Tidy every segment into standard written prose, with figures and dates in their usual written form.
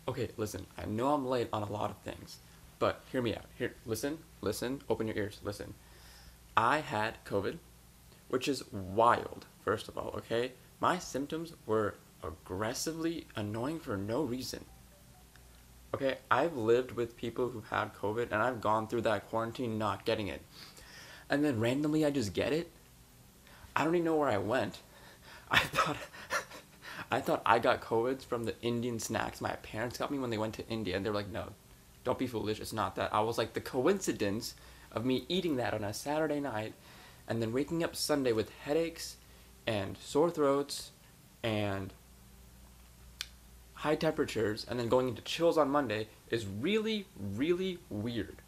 Okay, listen, I know I'm late on a lot of things, but hear me out. Here, listen, open your ears, listen. I had COVID, which is wild, first of all, okay? My symptoms were aggressively annoying for no reason. Okay, I've lived with people who've had COVID and I've gone through that quarantine not getting it. And then randomly I just get it. I don't even know where I went. I thought I thought I got COVID from the Indian snacks my parents got me when they went to India, and they were like, "No, don't be foolish. It's not that." I was like, the coincidence of me eating that on a Saturday night, and then waking up Sunday with headaches, and sore throats, and high temperatures, and then going into chills on Monday is really, really weird.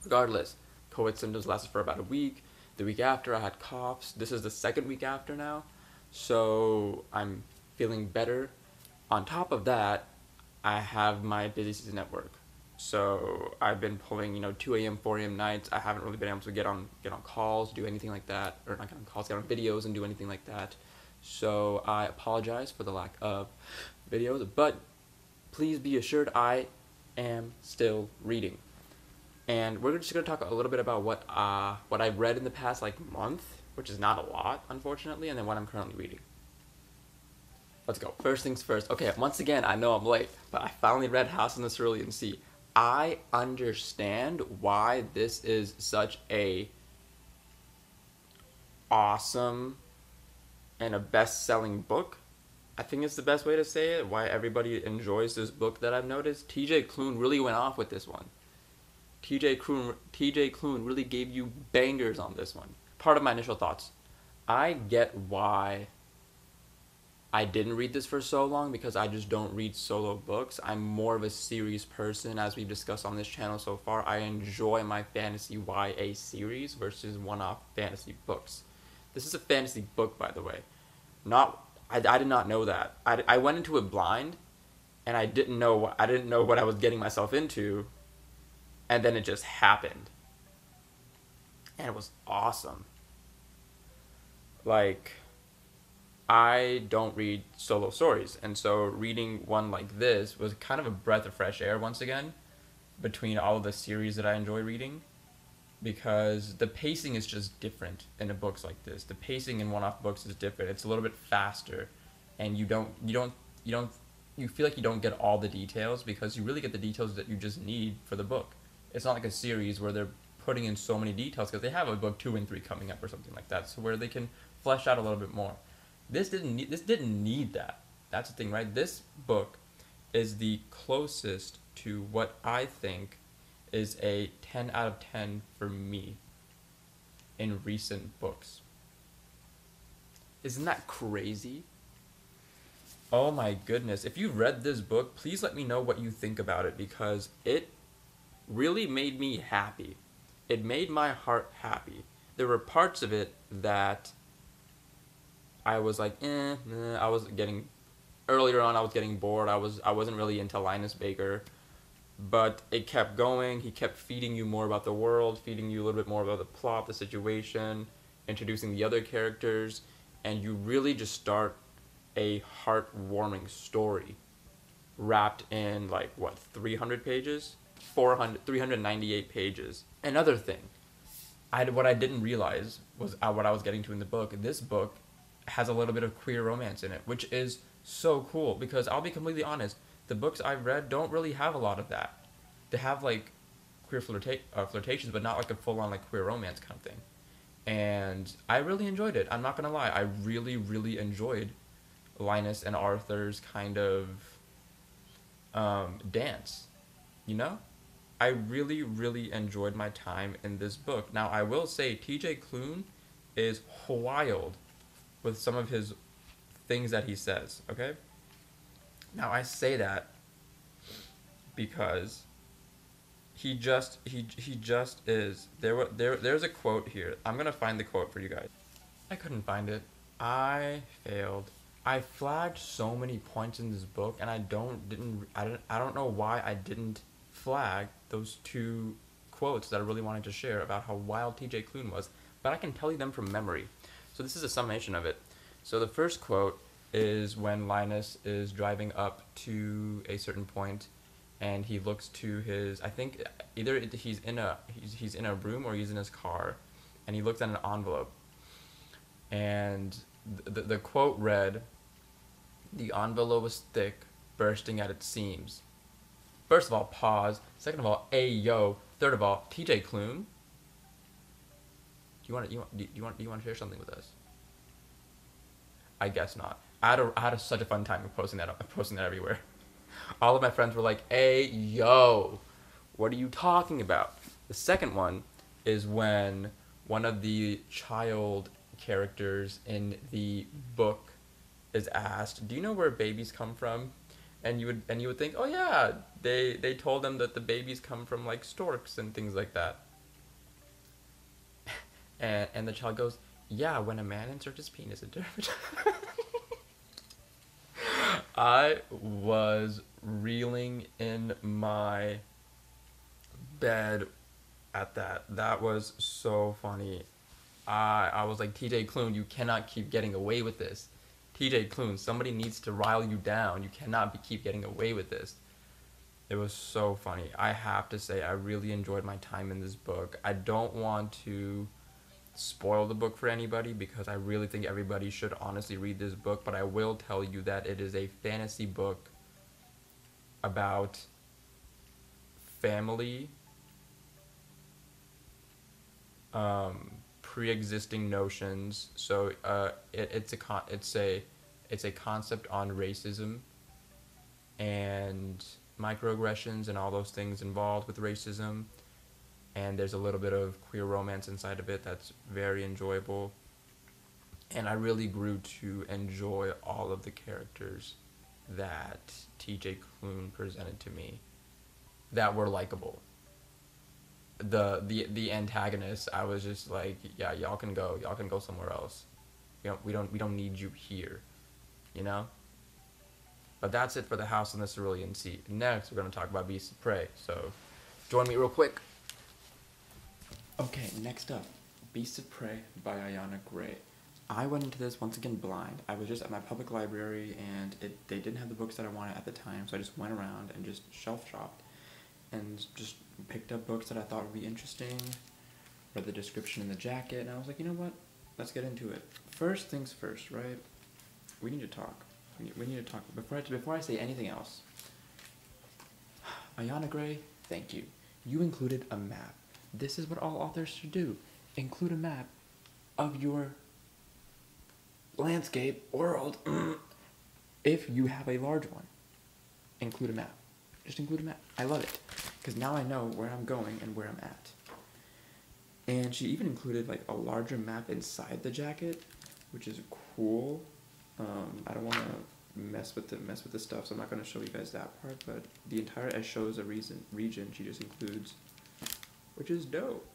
Regardless, COVID symptoms lasted for about a week. The week after, I had coughs. This is the second week after now. So I'm feeling better. On top of that, I have my busy season at work. So I've been pulling, 2 a.m., 4 a.m. nights. I haven't really been able to get on calls, do anything like that, or not get on calls, get on videos and do anything like that. So I apologize for the lack of videos, but please be assured I am still reading. And we're just gonna talk a little bit about what I've read in the past month, which is not a lot, unfortunately, and then what I'm currently reading. Let's go. First things first. Okay, once again, I know I'm late, but I finally read House in the Cerulean Sea. I understand why this is such a awesome and a best-selling book. I think it's the best way to say it. Why everybody enjoys this book that I've noticed. TJ Klune really went off with this one. TJ Klune really gave you bangers on this one. Part of my initial thoughts. I get why I didn't read this for so long, because I just don't read solo books. I'm more of a series person, as we've discussed on this channel so far. I enjoy my fantasy YA series versus one-off fantasy books. This is a fantasy book, by the way. I did not know that. I went into it blind, and I didn't know what I was getting myself into, and then it just happened. And it was awesome. I don't read solo stories, and so reading one like this was kind of a breath of fresh air once again between all of the series that I enjoy reading, because the pacing is just different in a books like this. The pacing in one-off books is different. It's a little bit faster, and you feel like you don't get all the details, because you really get the details that you just need for the book. It's not like a series where they're putting in so many details because they have a book 2 and 3 coming up or something like that, so where they can flesh out a little bit more. This didn't need that. That's the thing, right? This book is the closest to what I think is a 10 out of 10 for me in recent books. Isn't that crazy? Oh my goodness. If you read this book, please let me know what you think about it, because it really made me happy. It made my heart happy. There were parts of it that I was like, earlier on I was getting bored. I wasn't really into Linus Baker, but it kept going. He kept feeding you more about the world, feeding you a little bit more about the plot, the situation, introducing the other characters, and you really just start a heartwarming story wrapped in 300 pages? 398 pages. Another thing, what I didn't realize was what I was getting to in the book. This book has a little bit of queer romance in it, which is so cool, because I'll be completely honest, the books I've read don't really have a lot of that. They have queer flirtations, but not a full-on queer romance kind of thing. And I really enjoyed it. I'm not gonna lie, I really, really enjoyed Linus and Arthur's kind of dance. I really, really enjoyed my time in this book. Now, I will say TJ Klune is wild with some of his things that he says, okay? Now, I say that because he just is. There's a quote here. I'm going to find the quote for you guys. I couldn't find it. I failed. I flagged so many points in this book, and I don't know why I didn't flag those 2 quotes that I really wanted to share about how wild TJ Klune was, but I can tell you them from memory. So this is a summation of it. So the first quote is when Linus is driving up to a certain point, and he looks to his. I think either he's in a room or he's in his car, and he looks at an envelope, and the quote read, "The envelope was thick, bursting at its seams." First of all, pause. Second of all, yo. Third of all, TJ Klune. Do you want to share something with us? I guess not. I had such a fun time posting that everywhere. All of my friends were like, "Hey, yo, what are you talking about?" The second one is when one of the child characters in the book is asked, "Do you know where babies come from?" And you would think, "Oh yeah, they told them that the babies come from like storks and things like that." And the child goes, "Yeah, when a man inserts his penis into her vagina." I was reeling in my bed at that. That was so funny. I was like, TJ Klune, you cannot keep getting away with this. TJ Klune, somebody needs to rile you down. You cannot keep getting away with this. It was so funny. I have to say, I really enjoyed my time in this book. I don't want to spoil the book for anybody because I really think everybody should honestly read this book, but I will tell you that it is a fantasy book about family, pre-existing notions. So it's a concept on racism and microaggressions and all those things involved with racism. And there's a little bit of queer romance inside of it that's very enjoyable. And I really grew to enjoy all of the characters that TJ Klune presented to me that were likable. The antagonist, I was just like, yeah, y'all can go somewhere else. We don't need you here, you know? But that's it for the House on the Cerulean Sea. Next, we're gonna talk about Beasts of Prey. So, join me real quick. Okay, next up, Beasts of Prey by Ayana Gray. I went into this once again blind. I was just at my public library and they didn't have the books that I wanted at the time, so I just went around and just shelf shopped and just picked up books that I thought would be interesting, read the description in the jacket, and I was like, you know what? Let's get into it. First things first, right? We need to talk. We need to talk. Before I say anything else, Ayana Gray, thank you. You included a map. This is what all authors should do. Include a map of your landscape world. If you have a large one, include a map. Just include a map. I love it. Because now I know where I'm going and where I'm at. And she even included like a larger map inside the jacket, which is cool. I don't want to mess with the stuff, so I'm not going to show you guys that part, but the entire as shows a region she just includes, which is dope.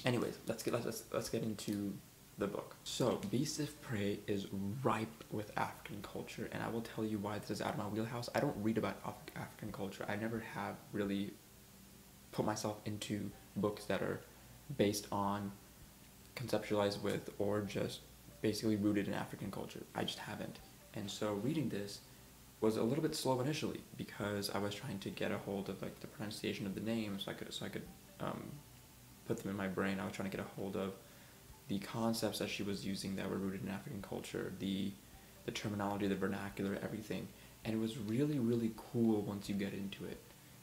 Anyways, let's get into the book. So, Beasts of Prey is ripe with African culture, and I will tell you why this is out of my wheelhouse. I don't read about African culture. I never have really put myself into books that are based on, conceptualized with, or just basically rooted in African culture. I just haven't. And so reading this was a little bit slow initially because I was trying to get a hold of like the pronunciation of the names so I could put them in my brain. I was trying to get a hold of the concepts that she was using that were rooted in African culture, the terminology, the vernacular, everything. And it was really, really cool once you get into it.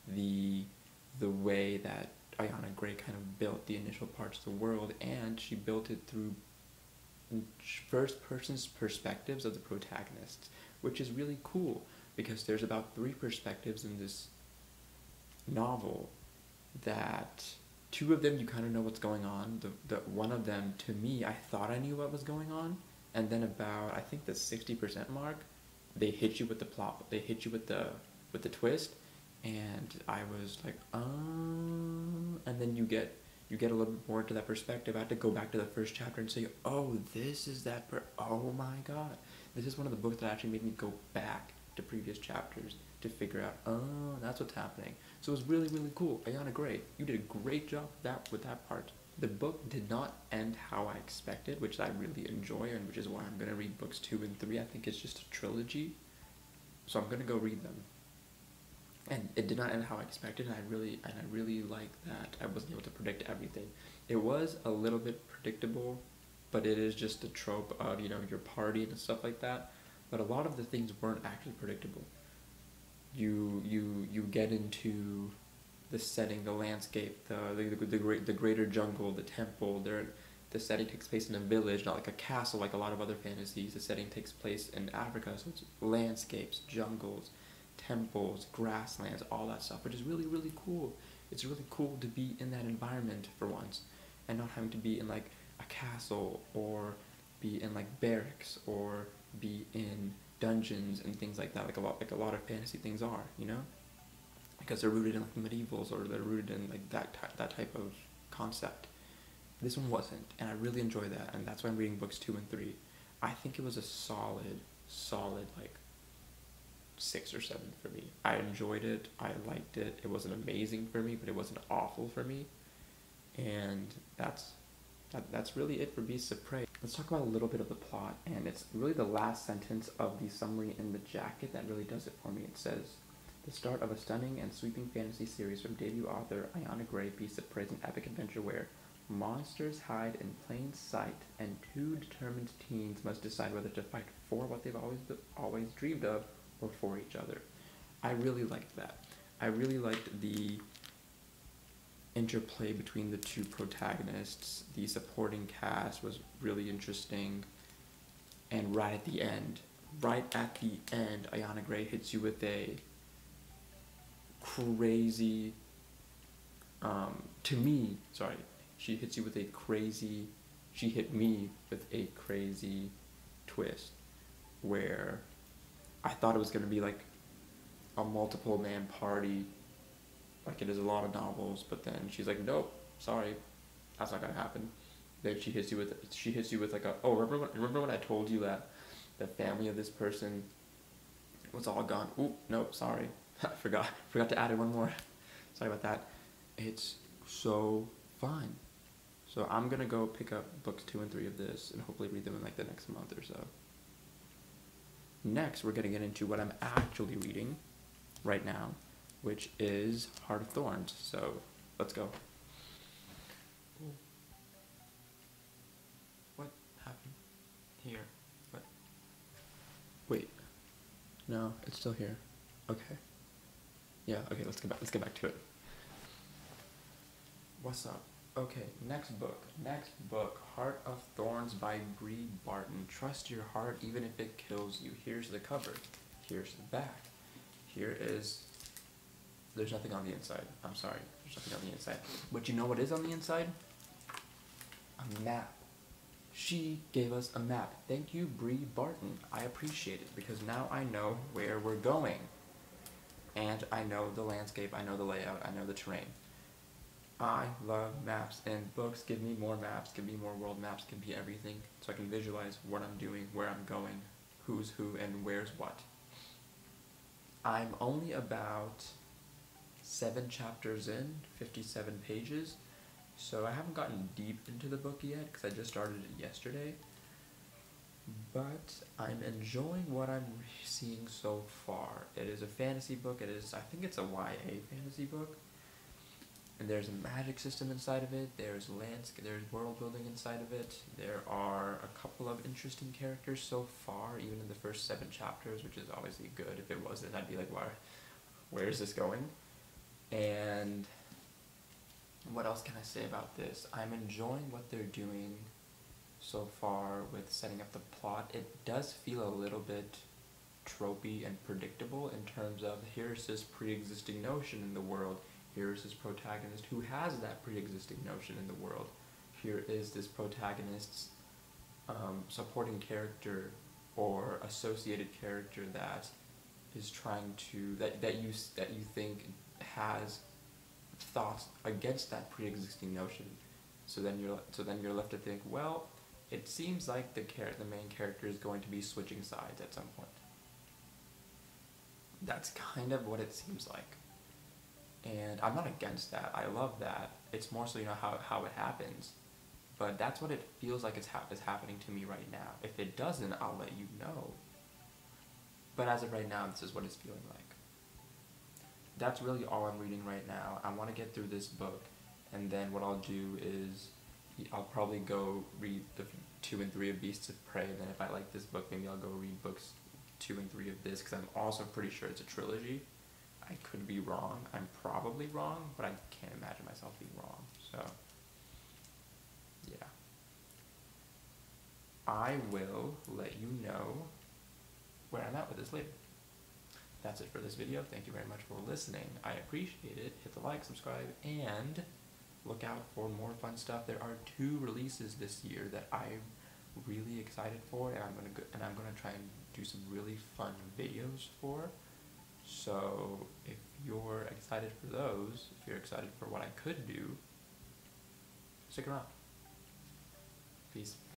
The way that Ayana Gray kind of built the initial parts of the world, and she built it through first person's perspectives of the protagonists, which is really cool because there's about 3 perspectives in this novel that 2 of them you kind of know what's going on. The one of them, to me, I thought I knew what was going on, and then about I think the 60% mark, they hit you with the plot, they hit you with the twist, and I was like, and then you get a little bit more into that perspective. I had to go back to the first chapter and say, oh, this is that, oh my god. This is one of the books that actually made me go back to previous chapters to figure out, oh, that's what's happening. So it was really, really cool. Ayana Gray, you did a great job with that part. The book did not end how I expected, which I really enjoy, and which is why I'm gonna read books 2 and 3. I think it's just a trilogy, so I'm gonna go read them. And it did not end how I expected, and I really like that I wasn't able to predict everything. It was a little bit predictable, but it is just a trope of, you know, your party and stuff like that. But a lot of the things weren't actually predictable. You get into the setting, the landscape, the greater jungle, the temple. The setting takes place in a village, not like a castle like a lot of other fantasies. The setting takes place in Africa, so it's landscapes, jungles, temples, grasslands, all that stuff, which is really, really cool. It's really cool to be in that environment for once, and not having to be in like a castle, or be in like barracks, or be in dungeons and things like that, like a lot of fantasy things are, you know, because they're rooted in like medievals, or they're rooted in like that type of concept. This one wasn't, and I really enjoy that, and that's why I'm reading books 2 and 3. I think it was a solid like 6 or 7 for me. I enjoyed it. I liked it. It wasn't amazing for me, but it wasn't awful for me. And that's really it for Beasts of Prey. Let's talk about a little bit of the plot, and it's really the last sentence of the summary in the jacket that really does it for me. It says, "The start of a stunning and sweeping fantasy series from debut author Ayana Gray, Beasts of Prey is an epic adventure where monsters hide in plain sight, and 2 determined teens must decide whether to fight for what they've always dreamed of, or for each other." I really liked that. I really liked the interplay between the 2 protagonists. The supporting cast was really interesting. And right at the end, Ayana Gray hits you with a crazy, she hit me with a crazy twist, where I thought it was going to be like a multiple man party, like it is a lot of novels, but then she's like, nope, sorry, that's not going to happen. Then she hits you with like oh, remember when I told you that the family of this person was all gone? Ooh, nope, sorry. I forgot to add in one more. Sorry about that. It's so fun. So I'm going to go pick up books 2 and 3 of this, and hopefully read them in like the next month or so. Next, we're going to get into what I'm actually reading right now, which is Heart of Thorns. So let's go. What happened here? What? Wait. No, it's still here. Okay. Yeah, okay, let's get back to it. What's up? Okay, next book, Heart of Thorns by Bree Barton. Trust your heart even if it kills you. Here's the cover. Here's the back. There's nothing on the inside. I'm sorry, there's nothing on the inside. But you know what is on the inside? A map. She gave us a map. Thank you, Bree Barton. I appreciate it, because now I know where we're going. And I know the landscape, I know the layout, I know the terrain. I love maps, and books give me more maps, give me more world maps, give me everything, so I can visualize what I'm doing, where I'm going, who's who, and where's what. I'm only about 7 chapters in, 57 pages, so I haven't gotten deep into the book yet, because I just started it yesterday. But I'm enjoying what I'm seeing so far. It is a fantasy book. I think it's a YA fantasy book. And there's a magic system inside of it. There's world building inside of it. There are a couple of interesting characters so far, even in the first 7 chapters, which is obviously good. If it wasn't, I'd be like, where is this going? And what else can I say about this? I'm enjoying what they're doing so far with setting up the plot. It does feel a little bit tropey and predictable in terms of, here's this pre-existing notion in the world, here's this protagonist who has that pre-existing notion in the world, here is this protagonist's supporting character or associated character that is trying to, that you think has thoughts against that pre-existing notion. So then you're left to think, well, it seems like the main character is going to be switching sides at some point. That's kind of what it seems like. And I'm not against that. I love that. It's more so, how it happens. But that's what it feels like is happening to me right now. If it doesn't, I'll let you know. But as of right now, this is what it's feeling like. That's really all I'm reading right now. I want to get through this book, and then what I'll do is I'll probably go read the 2 and 3 of Beasts of Prey, and then if I like this book, maybe I'll go read books 2 and 3 of this, because I'm also pretty sure it's a trilogy. I could be wrong. I'm probably wrong, but I can't imagine myself being wrong. So, yeah. I will let you know where I'm at with this later. That's it for this video. Thank you very much for listening. I appreciate it. Hit the like, subscribe, and look out for more fun stuff. There are 2 releases this year that I'm really excited for, and I'm gonna try and do some really fun videos for. So if you're excited for those, if you're excited for what I could do, stick around. Peace.